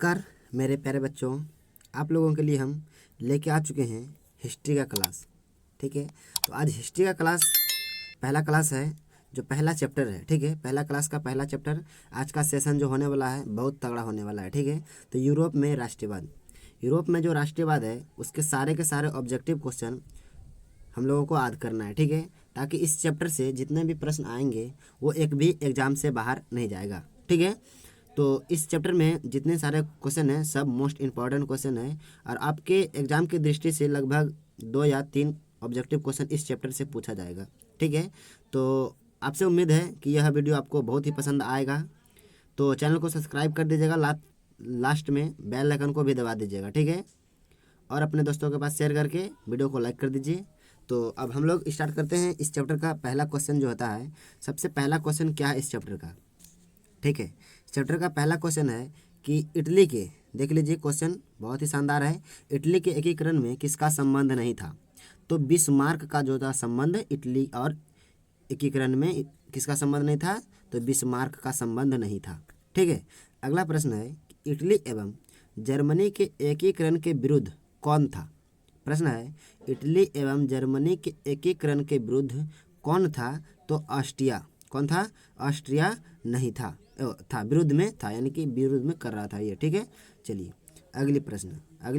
नमस्कार मेरे प्यारे बच्चों, आप लोगों के लिए हम लेके आ चुके हैं हिस्ट्री का क्लास। ठीक है, तो आज हिस्ट्री का क्लास पहला क्लास है, जो पहला चैप्टर है। ठीक है, पहला क्लास का पहला चैप्टर आज का सेशन जो होने वाला है बहुत तगड़ा होने वाला है। ठीक है, तो यूरोप में राष्ट्रवाद, यूरोप में जो राष्ट्रवाद है उसके सारे के सारे ऑब्जेक्टिव क्वेश्चन हम लोगों को याद करना है। ठीक है, ताकि इस चैप्टर से जितने भी प्रश्न आएंगे वो एक भी एग्जाम से बाहर नहीं जाएगा। ठीक है, तो इस चैप्टर में जितने सारे क्वेश्चन हैं सब मोस्ट इम्पॉर्टेंट क्वेश्चन है और आपके एग्जाम की दृष्टि से लगभग 2 या 3 ऑब्जेक्टिव क्वेश्चन इस चैप्टर से पूछा जाएगा। ठीक है, तो आपसे उम्मीद है कि यह वीडियो आपको बहुत ही पसंद आएगा, तो चैनल को सब्सक्राइब कर दीजिएगा, लास्ट में बेल आइकन को भी दबा दीजिएगा। ठीक है, और अपने दोस्तों के पास शेयर करके वीडियो को लाइक कर दीजिए। तो अब हम लोग स्टार्ट करते हैं इस चैप्टर का पहला क्वेश्चन जो होता है। सबसे पहला क्वेश्चन क्या है इस चैप्टर का? ठीक है, चैप्टर का पहला क्वेश्चन है कि इटली के, देख लीजिए क्वेश्चन बहुत ही शानदार है, इटली के एकीकरण में किसका संबंध नहीं था? तो बिस्मार्क का जो था संबंध, इटली और एकीकरण में किसका संबंध नहीं था? तो बिस्मार्क का संबंध नहीं था। ठीक है, अगला प्रश्न है कि इटली एवं जर्मनी के एकीकरण के विरुद्ध कौन था? प्रश्न है इटली एवं जर्मनी के एकीकरण के विरुद्ध कौन था? तो ऑस्ट्रिया। कौन था? ऑस्ट्रिया नहीं था, विरुद्ध में था, यानी कि विरुद्ध में कर रहा था ये। ठीक है, चलिए अगली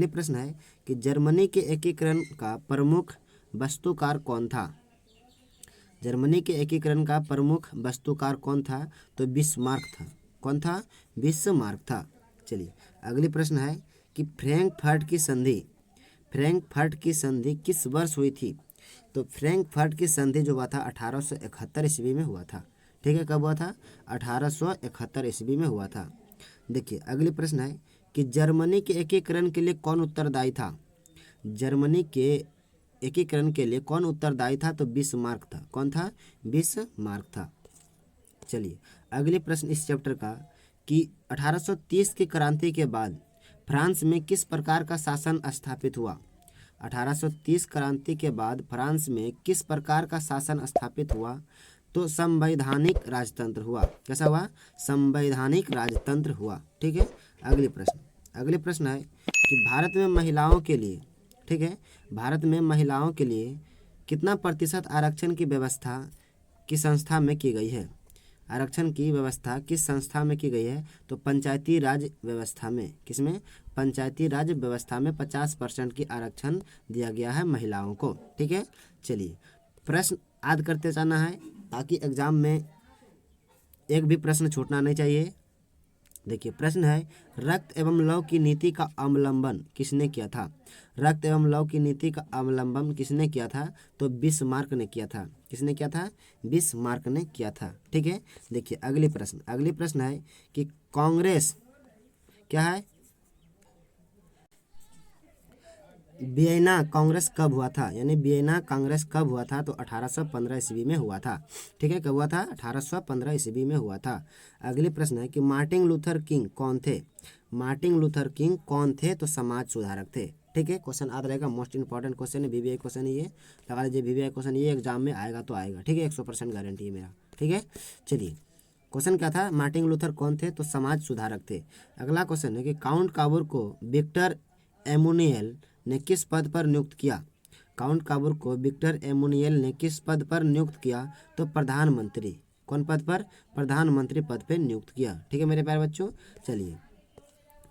प्रश्न है कि जर्मनी के एकीकरण का प्रमुख वास्तुकार कौन था? जर्मनी के एकीकरण का प्रमुख वास्तुकार कौन था? तो बिस्मार्क था। कौन था? बिस्मार्क था। चलिए अगली प्रश्न है कि फ्रैंकफर्ट की संधि किस वर्ष हुई थी? तो फ्रैंकफर्ट की संधि जो हुआ था 1871 ईस्वी में हुआ था। ठीक है, कब हुआ था? 1871 ईस्वी में हुआ था। देखिए अगली प्रश्न है कि जर्मनी के एकीकरण के लिए कौन उत्तरदायी था? जर्मनी के एकीकरण के लिए कौन उत्तरदायी था? तो बिस्मार्क था। कौन था? बिस्मार्क था। चलिए अगले प्रश्न इस चैप्टर का कि 1830 की क्रांति के बाद फ्रांस में किस प्रकार का शासन स्थापित हुआ? 1830 क्रांति के बाद फ्रांस में किस प्रकार का शासन स्थापित हुआ? तो संवैधानिक राजतंत्र हुआ। कैसा हुआ? संवैधानिक राजतंत्र हुआ। ठीक है, अगले प्रश्न है कि भारत में महिलाओं के लिए, ठीक है, भारत में महिलाओं के लिए कितना प्रतिशत आरक्षण की व्यवस्था किस संस्था में की गई है? आरक्षण की व्यवस्था किस संस्था में की गई है? तो पंचायती राज व्यवस्था में। किसमें? पंचायती राज व्यवस्था में 50% की आरक्षण दिया गया है महिलाओं को। ठीक है, चलिए प्रश्न याद करते जाना है ताकि एग्जाम में एक भी प्रश्न छूटना नहीं चाहिए। देखिए प्रश्न है रक्त एवं लौह की नीति का अवलंबन किसने किया था? रक्त एवं लौह की नीति का अवलंबन किसने किया था? तो बिस्मार्क ने किया था। किसने किया था? बिस्मार्क ने किया था। ठीक है, देखिए अगली प्रश्न है कि कांग्रेस क्या है? वियना कांग्रेस कब हुआ था? यानी वियना कांग्रेस कब हुआ था? तो 1815 ईस्वी में हुआ था। ठीक है, कब हुआ था? 1815 ईस्वी में हुआ था। अगले प्रश्न है कि मार्टिन लूथर किंग कौन थे? मार्टिन लूथर किंग कौन थे? तो समाज सुधारक थे। ठीक है, क्वेश्चन याद रहेगा, मोस्ट इंपॉर्टेंट क्वेश्चन है, वीवीआई क्वेश्चन है ये, लगा लीजिए वीवीआई क्वेश्चन ये एग्जाम में आएगा तो आएगा। ठीक है, 100% गारंटी है मेरा। ठीक है, चलिए क्वेश्चन क्या था? मार्टिन लूथर कौन थे? तो समाज सुधारक थे। अगला क्वेश्चन है कि काउंट काबूर को विक्टर एमुनियल ने किस पद पर नियुक्त किया? काउंट काबूर को विक्टर एमुनियल ने किस पद पर नियुक्त किया? तो प्रधानमंत्री। कौन पद पर? प्रधानमंत्री पद पर नियुक्त किया। ठीक है मेरे प्यारे बच्चों, चलिए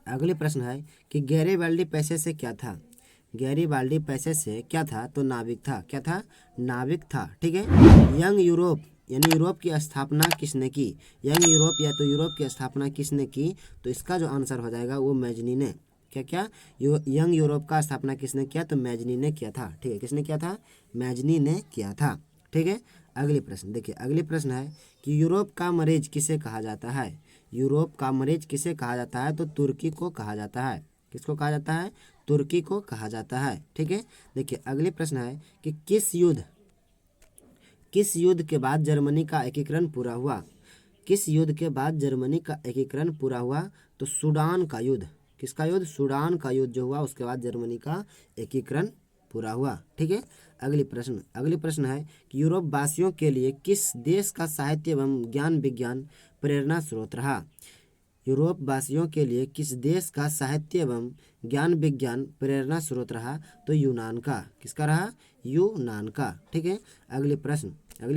अगले प्रश्न है कि गैरीबाल्डी पैसे से क्या था? गैरीबाल्डी पैसे से क्या था? तो नाविक था। क्या था? नाविक था। ठीक है, यंग यूरोप यानी यूरोप की स्थापना किसने की? यंग यूरोप या तो यूरोप की स्थापना किसने की? तो इसका जो आंसर हो जाएगा वो मैजनी ने। क्या यंग यूरोप का स्थापना किसने किया? तो मैजनी ने किया था। ठीक है, किसने किया था? मैजनी ने किया था। ठीक है, अगली प्रश्न देखिए, अगली प्रश्न है कि यूरोप का मरीज किसे कहा जाता है? यूरोप का मरीज किसे कहा जाता है? तो तुर्की को कहा जाता है। किसको कहा जाता है? तुर्की को कहा जाता है। ठीक है, देखिए अगली प्रश्न है कि किस युद्ध के बाद जर्मनी का एकीकरण पूरा हुआ? किस युद्ध के बाद जर्मनी का एकीकरण पूरा हुआ? तो सूडान का युद्ध। किसका युद्ध? सूडान का युद्ध जो हुआ उसके बाद जर्मनी का एकीकरण पूरा हुआ। ठीक है, अगली प्रश्न है कि यूरोप वासियों के लिए किस देश का साहित्य एवं ज्ञान विज्ञान प्रेरणा स्रोत रहा? यूरोप वासियों के लिए किस देश का साहित्य एवं ज्ञान विज्ञान प्रेरणा स्रोत रहा? तो यूनान का। किसका रहा? यूनान का। ठीक है। अगली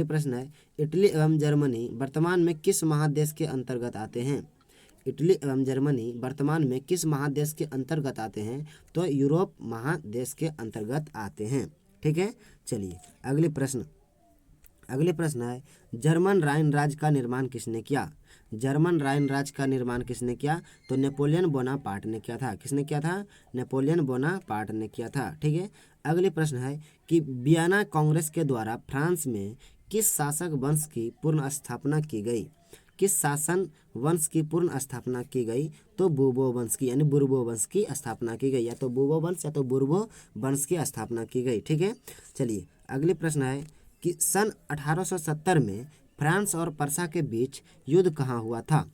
प्रश्न है, इटली एवं जर्मनी वर्तमान में किस महादेश के अंतर्गत आते हैं? इटली एवं जर्मनी वर्तमान में किस महादेश के अंतर्गत आते हैं? तो यूरोप महादेश के अंतर्गत आते हैं। ठीक है। चलिए अगले प्रश्न है, जर्मन राइन राज्य का निर्माण किसने किया? जर्मन राइन राज्य का निर्माण किसने किया? तो नेपोलियन बोनापार्ट ने किया था। किसने किया था? नेपोलियन बोनापार्ट ने किया था। ठीक है। अगले प्रश्न है कि वियना कांग्रेस के द्वारा फ्रांस में किस शासक वंश की पुनः स्थापना की गई? किस शासन वंश की पूर्ण स्थापना की गई? तो बूर्बो वंश की, यानी बुर्बो वंश की स्थापना की गई। या तो बूर्बो वंश या तो बुर्बो वंश की स्थापना की गई। ठीक है। चलिए अगले प्रश्न है कि सन 1870 में फ्रांस और पर्सा के बीच युद्ध कहाँ हुआ था?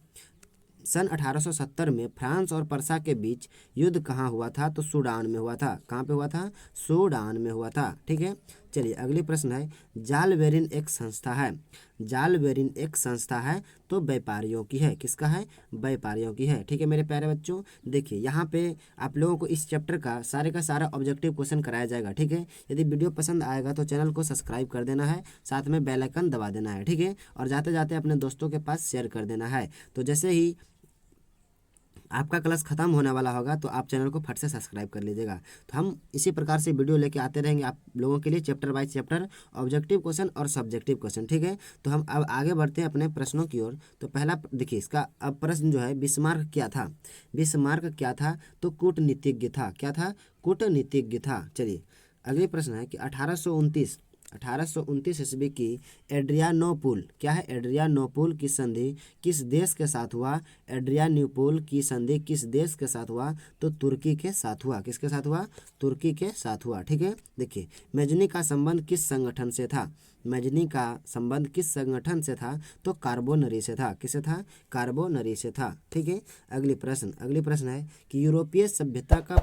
सन 1870 में फ्रांस और पर्सा के बीच युद्ध कहाँ हुआ था? तो सूडान में हुआ था। कहाँ पे हुआ था? सूडान में हुआ था। ठीक है। चलिए अगली प्रश्न है, जालबेरिन एक संस्था है। जालबेरिन एक संस्था है तो व्यापारियों की है। किसका है? व्यापारियों की है। ठीक है मेरे प्यारे बच्चों, देखिए यहाँ पे आप लोगों को इस चैप्टर का सारा ऑब्जेक्टिव क्वेश्चन कराया जाएगा। ठीक है। यदि वीडियो पसंद आएगा तो चैनल को सब्सक्राइब कर देना है, साथ में बेल आइकन दबा देना है। ठीक है। और जाते जाते अपने दोस्तों के पास शेयर कर देना है। तो जैसे ही आपका क्लास खत्म होने वाला होगा तो आप चैनल को फट से सब्सक्राइब कर लीजिएगा। तो हम इसी प्रकार से वीडियो लेके आते रहेंगे आप लोगों के लिए, chapter by chapter objective question और सब्जेक्टिव क्वेश्चन। ठीक है। तो हम अब आगे बढ़ते हैं अपने प्रश्नों की ओर। तो पहला देखिए, इसका अब प्रश्न जो है, बिस्मार्क क्या था? बिस्मार्क क्या था? तो कूटनीतिज्ञ था। क्या था? कूटनीतिज्ञ था। चलिए अगले प्रश्न है कि 1829 ईस्वी की एड्रियानोपुल, क्या है? एड्रियानोपुल की संधि किस देश के साथ हुआ? एड्रियानोपुल की संधि किस देश के साथ हुआ? तो तुर्की के साथ हुआ। किसके साथ हुआ? तुर्की के साथ हुआ। ठीक है। देखिए, मैजनी का संबंध किस संगठन से था? मैजनी का संबंध किस संगठन से था? तो कार्बोनरी से था। किससे था? कार्बोनरी से था। ठीक है। अगली प्रश्न है कि यूरोपीय सभ्यता का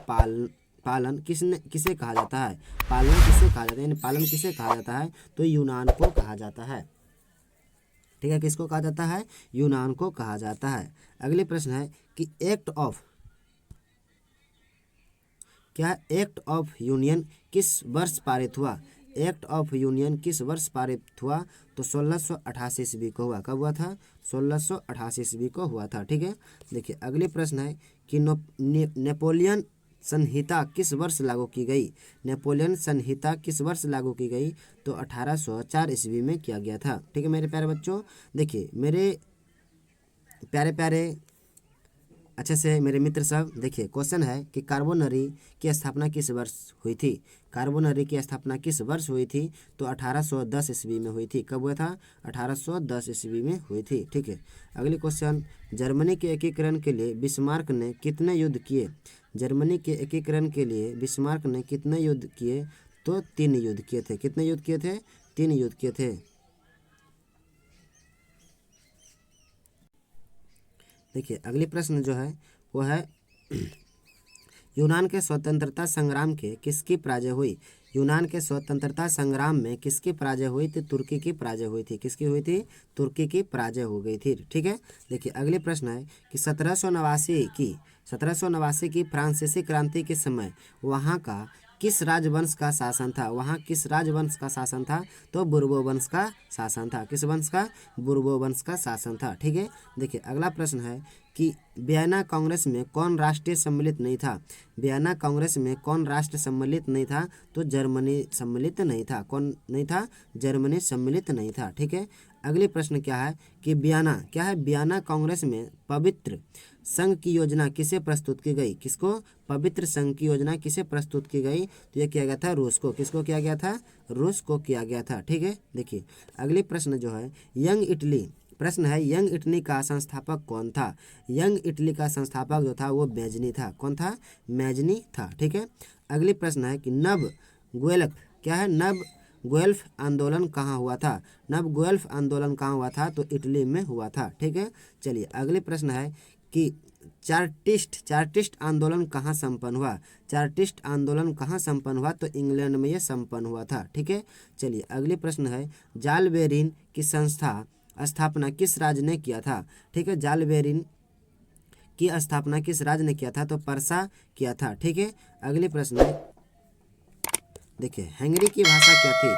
पालन किसे कहा जाता है? पालन किसे कहा जाता है? यानी पालन किसे कहा जाता है? तो यूनान को कहा जाता है। ठीक है। किसको कहा जाता है? यूनान को कहा जाता है। अगले प्रश्न है कि एक्ट ऑफ यूनियन किस वर्ष पारित हुआ? एक्ट ऑफ यूनियन किस वर्ष पारित हुआ? तो 1688 ईस्वी को हुआ। कब हुआ था? 1688 ईस्वी को हुआ था। ठीक है। देखिए अगले प्रश्न है कि नेपोलियन संहिता किस वर्ष लागू की गई? नेपोलियन संहिता किस वर्ष लागू की गई? तो 1804 ईस्वी में किया गया था। ठीक है मेरे प्यारे बच्चों, देखिए मेरे प्यारे अच्छे से मेरे मित्र सब, देखिए क्वेश्चन है कि कार्बोनरी की स्थापना किस वर्ष हुई थी? कार्बोनरी की स्थापना किस वर्ष हुई थी? तो 1810 ईस्वी में हुई थी। कब हुआ था? 1810 ईस्वी में हुई थी। ठीक है। अगली क्वेश्चन, जर्मनी के एकीकरण के लिए बिस्मार्क ने कितने युद्ध किए? जर्मनी के एकीकरण के लिए बिस्मार्क ने कितने युद्ध किए? तो 3 युद्ध किए थे। कितने युद्ध किए थे? 3 युद्ध किए थे। देखिए अगली प्रश्न जो है वो है यूनान के स्वतंत्रता संग्राम के किसकी पराजय हुई? यूनान के स्वतंत्रता संग्राम में किसकी पराजय हुई थी? तुर्की की पराजय हुई थी। किसकी हुई थी? तुर्की की पराजय हो गई थी। ठीक है। देखिए अगले प्रश्न है कि 1789 की फ्रांसीसी क्रांति के समय वहाँ का किस राजवंश का शासन था? वहाँ किस राजवंश का शासन था? तो बुर्बो वंश का शासन था। किस वंश का? बुर्बो वंश का शासन था। ठीक है। देखिए अगला प्रश्न है कि वियना कांग्रेस में कौन राष्ट्रीय सम्मिलित नहीं था? वियना कांग्रेस में कौन राष्ट्र सम्मिलित नहीं था? तो जर्मनी सम्मिलित नहीं था। कौन नहीं था? जर्मनी सम्मिलित नहीं था। ठीक है। अगली प्रश्न क्या है कि वियना कांग्रेस में पवित्र संघ की योजना किसे प्रस्तुत की गई? किसको? पवित्र संघ की योजना किसे प्रस्तुत की गई? तो यह किया गया था रूस को। किसको किया गया था? रूस को किया गया था। ठीक है। देखिए अगली प्रश्न जो है, यंग इटली का संस्थापक कौन था? यंग इटली का संस्थापक जो था वो मैजनी था। कौन था? मैजनी था। ठीक है। अगली प्रश्न है कि नव गुएल्फ आंदोलन कहाँ हुआ था? नव गुएल्फ आंदोलन कहाँ हुआ था? तो इटली में हुआ था। ठीक है। चलिए अगले प्रश्न है कि चार्टिस्ट आंदोलन कहाँ संपन्न हुआ? चार्टिस्ट आंदोलन कहाँ संपन्न हुआ? तो इंग्लैंड में ये संपन्न हुआ था। ठीक है। चलिए अगले प्रश्न है, जालबेरिन की स्थापना किस राज्य ने किया था? ठीक है। की स्थापना किस राज्य ने किया था? तो पर्सा किया था। ठीक है, अगली प्रश्न है, देखिए हंगरी की भाषा क्या थी?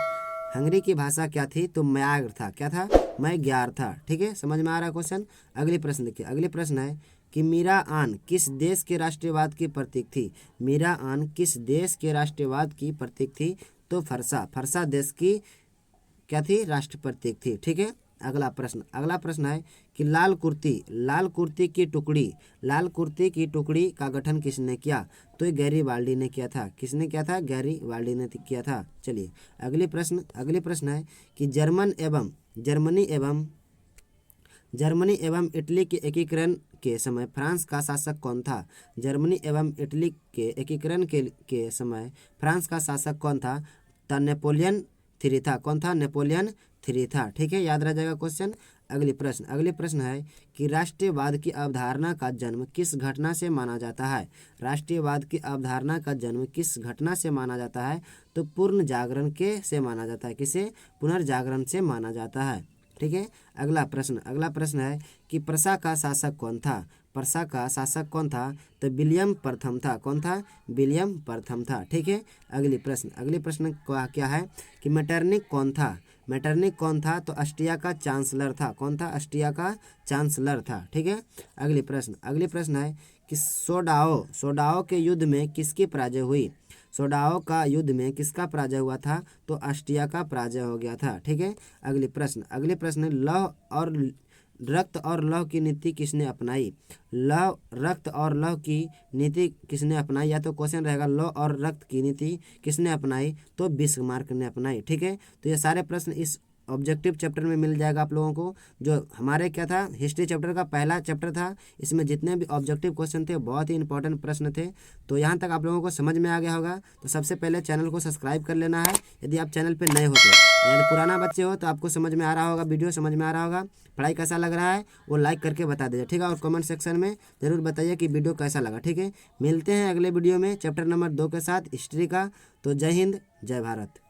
हंगरी की भाषा क्या थी? तो म्याग्र था। क्या था? म्याग्र था। ठीक है, समझ में आ रहा है क्वेश्चन? अगली प्रश्न देखिए, अगली प्रश्न है कि मीरा आन किस देश के राष्ट्रवाद की प्रतीक थी? मीरा आन किस देश के राष्ट्रवाद की प्रतीक थी? तो फरसा, फरसा देश की क्या थी? राष्ट्र प्रतीक थी। ठीक है, अगला प्रश्न है कि लाल कुर्ती की टुकड़ी, लाल कुर्ती की टुकड़ी का गठन किसने किया? तो ये गैरीबाल्डी ने किया था। किसने किया था? गैरीबाल्डी ने किया था। चलिए अगली प्रश्न है कि जर्मनी एवं इटली के एकीकरण के समय फ्रांस का शासक कौन था? जर्मनी एवं इटली के एकीकरण के समय फ्रांस का शासक कौन था? नेपोलियन थ्री था। कौन था? नेपोलियन थ्री था। ठीक है, याद रह जाएगा क्वेश्चन। अगली प्रश्न है कि राष्ट्रीयवाद की अवधारणा का जन्म किस घटना से माना जाता है? राष्ट्रीयवाद की अवधारणा का जन्म किस घटना से माना जाता है? तो पूर्ण जागरण के से माना जाता है। किसे? पुनर्जागरण से माना जाता है। ठीक है, अगला प्रश्न है कि प्रसा का शासक कौन था? प्रसा का शासक कौन था? तो विलियम प्रथम था। कौन था? विलियम प्रथम था। ठीक है, अगली प्रश्न क्या है कि मेटरनिक कौन था? मेटरनिक कौन था? तो ऑस्ट्रिया का चांसलर था। कौन था? ऑस्ट्रिया का चांसलर था। ठीक है, अगली प्रश्न है कि सोडाओ के युद्ध में किसकी पराजय हुई? सोडाओ का युद्ध में किसका पराजय हुआ था? तो ऑस्ट्रिया का पराजय हो गया था। ठीक है, अगली प्रश्न रक्त और लौह की नीति किसने अपनाई? रक्त और लौह की नीति किसने अपनाई? या तो क्वेश्चन रहेगा लौह और रक्त की नीति किसने अपनाई? तो बिस्मार्क ने अपनाई। ठीक है, तो ये सारे प्रश्न इस ऑब्जेक्टिव चैप्टर में मिल जाएगा आप लोगों को। जो हमारे क्या था, हिस्ट्री चैप्टर का पहला चैप्टर था। इसमें जितने भी ऑब्जेक्टिव क्वेश्चन थे बहुत ही इंपॉर्टेंट प्रश्न थे। तो यहाँ तक आप लोगों को समझ में आ गया होगा। तो सबसे पहले चैनल को सब्सक्राइब कर लेना है यदि आप चैनल पर नए हो तो। यदि पुराना बच्चे हो तो आपको समझ में आ रहा होगा, वीडियो समझ में आ रहा होगा, पढ़ाई कैसा लग रहा है वो लाइक करके बता दीजिए। ठीक है, और कमेंट सेक्शन में ज़रूर बताइए कि वीडियो कैसा लगा। ठीक है, मिलते हैं अगले वीडियो में चैप्टर नंबर 2 के साथ हिस्ट्री का। तो जय हिंद, जय भारत।